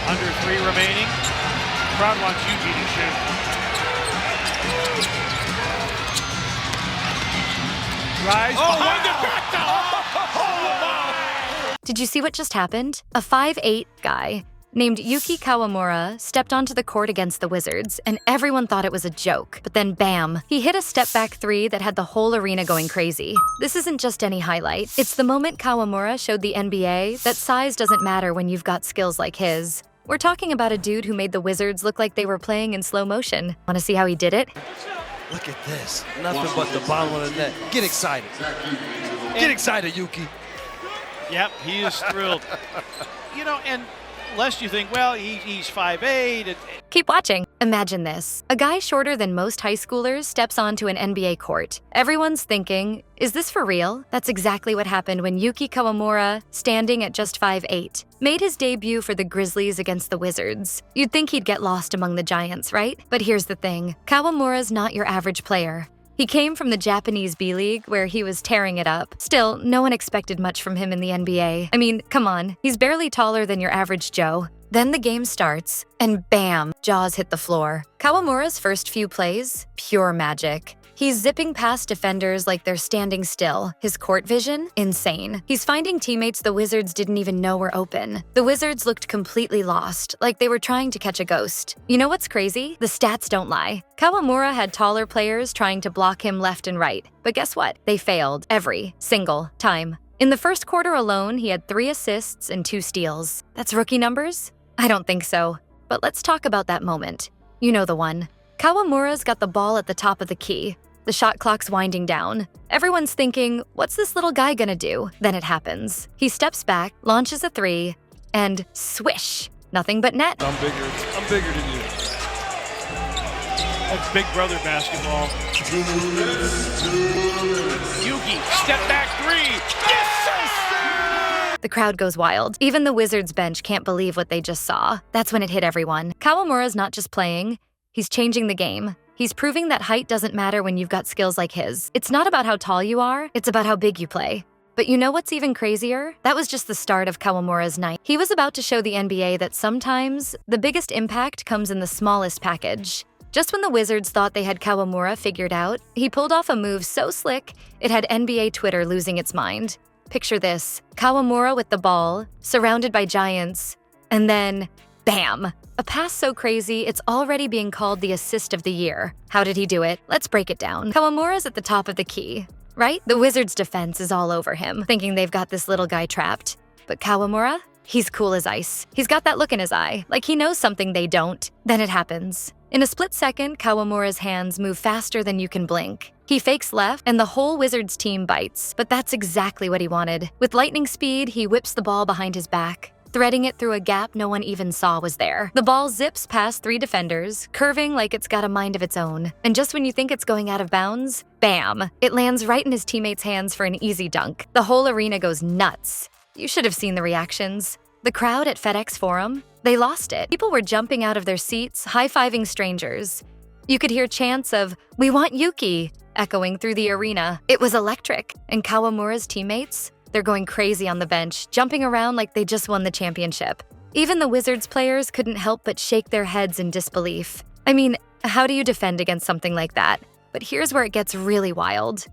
Under 3 remaining. Crowd wants Yuki to shoot. Rise behind the back down. Oh, wow. Did you see what just happened? A 5'8" guy named Yuki Kawamura stepped onto the court against the Wizards, and everyone thought it was a joke. But then bam, he hit a step-back 3 that had the whole arena going crazy. This isn't just any highlight. It's the moment Kawamura showed the NBA that size doesn't matter when you've got skills like his. We're talking about a dude who made the Wizards look like they were playing in slow motion. Want to see how he did it? Look at this. Nothing but the bottom of the net. Get excited. Get excited, Yuki. Yep, he is thrilled. You know, and lest you think, well, he's 5'8". Keep watching. Imagine this. A guy shorter than most high schoolers steps onto an NBA court. Everyone's thinking, is this for real? That's exactly what happened when Yuki Kawamura, standing at just 5'8", made his debut for the Grizzlies against the Wizards. You'd think he'd get lost among the giants, right? But here's the thing. Kawamura's not your average player. He came from the Japanese B-League, where he was tearing it up. Still, no one expected much from him in the NBA. I mean, come on, he's barely taller than your average Joe. Then the game starts, and bam, jaws hit the floor. Kawamura's first few plays, pure magic. He's zipping past defenders like they're standing still. His court vision, insane. He's finding teammates the Wizards didn't even know were open. The Wizards looked completely lost, like they were trying to catch a ghost. You know what's crazy? The stats don't lie. Kawamura had taller players trying to block him left and right. But guess what? They failed every single time. In the first quarter alone, he had 3 assists and 2 steals. That's rookie numbers? I don't think so. But let's talk about that moment. You know the one. Kawamura's got the ball at the top of the key. The shot clock's winding down. Everyone's thinking, what's this little guy gonna do? Then it happens. He steps back, launches a 3, and swish! Nothing but net. I'm bigger than you. That's big brother basketball. Yuki, step back 3. Yes! The crowd goes wild. Even the Wizards bench can't believe what they just saw. That's when it hit everyone. Kawamura's not just playing, he's changing the game. He's proving that height doesn't matter when you've got skills like his. It's not about how tall you are, it's about how big you play. But you know what's even crazier? That was just the start of Kawamura's night. He was about to show the NBA that sometimes the biggest impact comes in the smallest package. Just when the Wizards thought they had Kawamura figured out, he pulled off a move so slick, it had NBA Twitter losing its mind. Picture this, Kawamura with the ball, surrounded by giants, and then, bam! A pass so crazy, it's already being called the assist of the year. How did he do it? Let's break it down. Kawamura's at the top of the key, right? The Wizards' defense is all over him, thinking they've got this little guy trapped. But Kawamura? He's cool as ice. He's got that look in his eye, like he knows something they don't. Then it happens. In a split second, Kawamura's hands move faster than you can blink. He fakes left, and the whole Wizards team bites. But that's exactly what he wanted. With lightning speed, he whips the ball behind his back, threading it through a gap no one even saw was there. The ball zips past 3 defenders, curving like it's got a mind of its own. And just when you think it's going out of bounds, bam! It lands right in his teammate's hands for an easy dunk. The whole arena goes nuts. You should have seen the reactions. The crowd at FedEx Forum, they lost it. People were jumping out of their seats, high-fiving strangers. You could hear chants of, "We want Yuki," echoing through the arena. It was electric. And Kawamura's teammates? They're going crazy on the bench, jumping around like they just won the championship. Even the Wizards players couldn't help but shake their heads in disbelief. I mean, how do you defend against something like that? But here's where it gets really wild.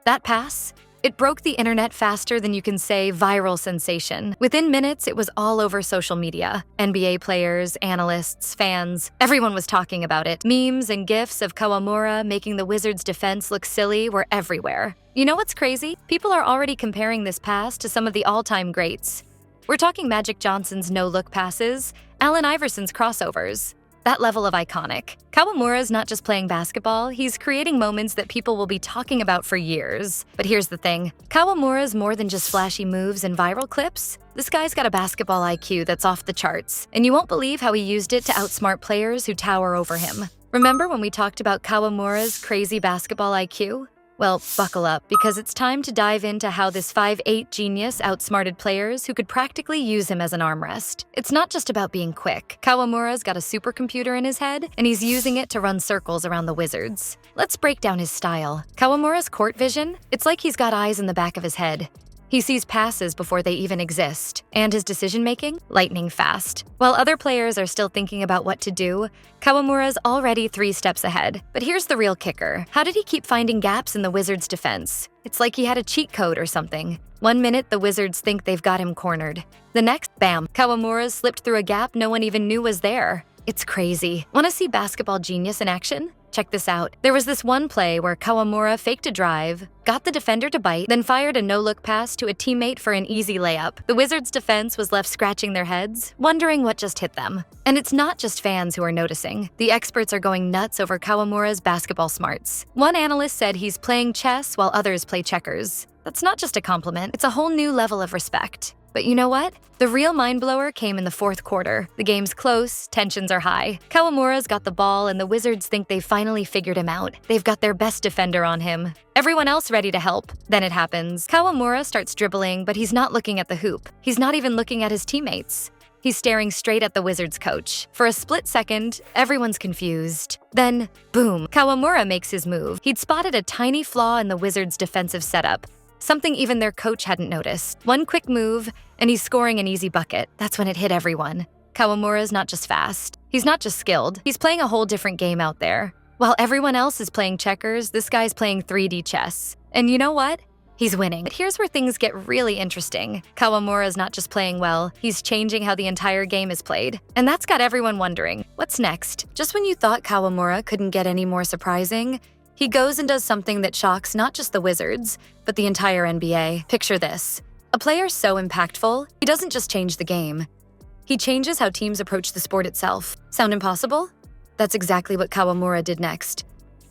That pass? It broke the internet faster than you can say viral sensation. Within minutes, it was all over social media. NBA players, analysts, fans, everyone was talking about it. Memes and GIFs of Kawamura making the Wizards' defense look silly were everywhere. You know what's crazy? People are already comparing this pass to some of the all-time greats. We're talking Magic Johnson's no-look passes, Allen Iverson's crossovers. That level of iconic. Kawamura's not just playing basketball, he's creating moments that people will be talking about for years. But here's the thing, Kawamura's more than just flashy moves and viral clips. This guy's got a basketball IQ that's off the charts, and you won't believe how he used it to outsmart players who tower over him. Remember when we talked about Kawamura's crazy basketball IQ? Well, buckle up, because it's time to dive into how this 5'8" genius outsmarted players who could practically use him as an armrest. It's not just about being quick. Kawamura's got a supercomputer in his head, and he's using it to run circles around the Wizards. Let's break down his style. Kawamura's court vision? It's like he's got eyes in the back of his head. He sees passes before they even exist, and his decision-making, lightning fast. While other players are still thinking about what to do, Kawamura's already 3 steps ahead. But here's the real kicker. How did he keep finding gaps in the Wizards' defense? It's like he had a cheat code or something. One minute, the Wizards think they've got him cornered. The next, bam, Kawamura's slipped through a gap no one even knew was there. It's crazy. Want to see basketball genius in action? Check this out. There was this one play where Kawamura faked a drive, got the defender to bite, then fired a no-look pass to a teammate for an easy layup. The Wizards' defense was left scratching their heads, wondering what just hit them. And it's not just fans who are noticing. The experts are going nuts over Kawamura's basketball smarts. One analyst said he's playing chess while others play checkers. That's not just a compliment, it's a whole new level of respect. But you know what? The real mind-blower came in the 4th quarter. The game's close, tensions are high. Kawamura's got the ball, and the Wizards think they've finally figured him out. They've got their best defender on him. Everyone else ready to help. Then it happens. Kawamura starts dribbling, but he's not looking at the hoop. He's not even looking at his teammates. He's staring straight at the Wizards coach. For a split second, everyone's confused. Then, boom, Kawamura makes his move. He'd spotted a tiny flaw in the Wizards' defensive setup. Something even their coach hadn't noticed. One quick move, and he's scoring an easy bucket. That's when it hit everyone. Kawamura's not just fast. He's not just skilled. He's playing a whole different game out there. While everyone else is playing checkers, this guy's playing 3D chess. And you know what? He's winning. But here's where things get really interesting. Kawamura's not just playing well, he's changing how the entire game is played. And that's got everyone wondering, what's next? Just when you thought Kawamura couldn't get any more surprising, he goes and does something that shocks not just the Wizards, but the entire NBA. Picture this. A player so impactful, he doesn't just change the game. He changes how teams approach the sport itself. Sound impossible? That's exactly what Kawamura did next.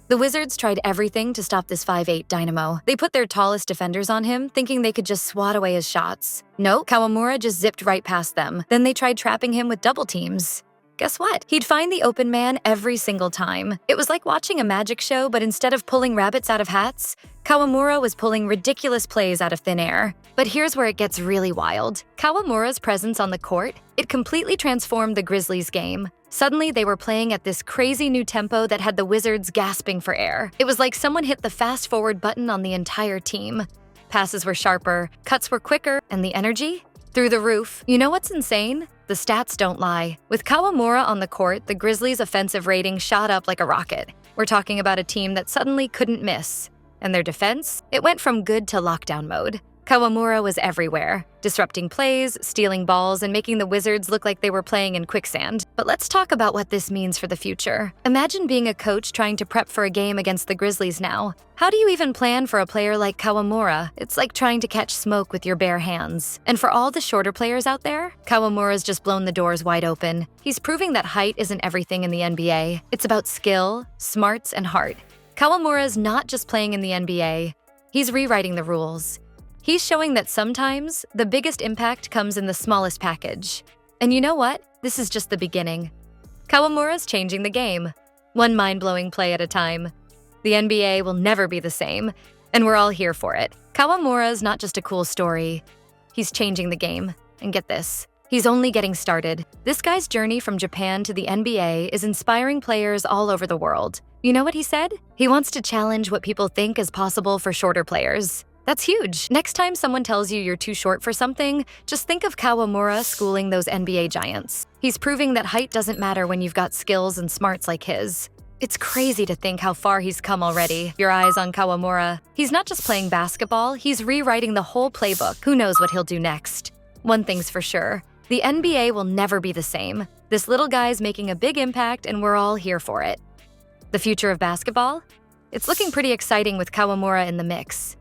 The Wizards tried everything to stop this 5'8" dynamo. They put their tallest defenders on him, thinking they could just swat away his shots. Nope, Kawamura just zipped right past them. Then they tried trapping him with double teams. Guess what? He'd find the open man every single time. It was like watching a magic show, but instead of pulling rabbits out of hats, Kawamura was pulling ridiculous plays out of thin air. But here's where it gets really wild. Kawamura's presence on the court, it completely transformed the Grizzlies game. Suddenly, they were playing at this crazy new tempo that had the Wizards gasping for air. It was like someone hit the fast-forward button on the entire team. Passes were sharper, cuts were quicker, and the energy? Through the roof. You know what's insane? The stats don't lie. With Kawamura on the court, the Grizzlies' offensive rating shot up like a rocket. We're talking about a team that suddenly couldn't miss. And their defense? It went from good to lockdown mode. Kawamura was everywhere, disrupting plays, stealing balls, and making the Wizards look like they were playing in quicksand. But let's talk about what this means for the future. Imagine being a coach trying to prep for a game against the Grizzlies now. How do you even plan for a player like Kawamura? It's like trying to catch smoke with your bare hands. And for all the shorter players out there, Kawamura's just blown the doors wide open. He's proving that height isn't everything in the NBA. It's about skill, smarts, and heart. Kawamura's not just playing in the NBA. He's rewriting the rules. He's showing that sometimes the biggest impact comes in the smallest package. And you know what? This is just the beginning. Kawamura's changing the game, one mind-blowing play at a time. The NBA will never be the same, and we're all here for it. Kawamura's not just a cool story. He's changing the game. And get this, he's only getting started. This guy's journey from Japan to the NBA is inspiring players all over the world. You know what he said? He wants to challenge what people think is possible for shorter players. That's huge. Next time someone tells you you're too short for something, just think of Kawamura schooling those NBA giants. He's proving that height doesn't matter when you've got skills and smarts like his. It's crazy to think how far he's come already. Your eyes on Kawamura. He's not just playing basketball, he's rewriting the whole playbook. Who knows what he'll do next? One thing's for sure, the NBA will never be the same. This little guy's making a big impact and we're all here for it. The future of basketball? It's looking pretty exciting with Kawamura in the mix.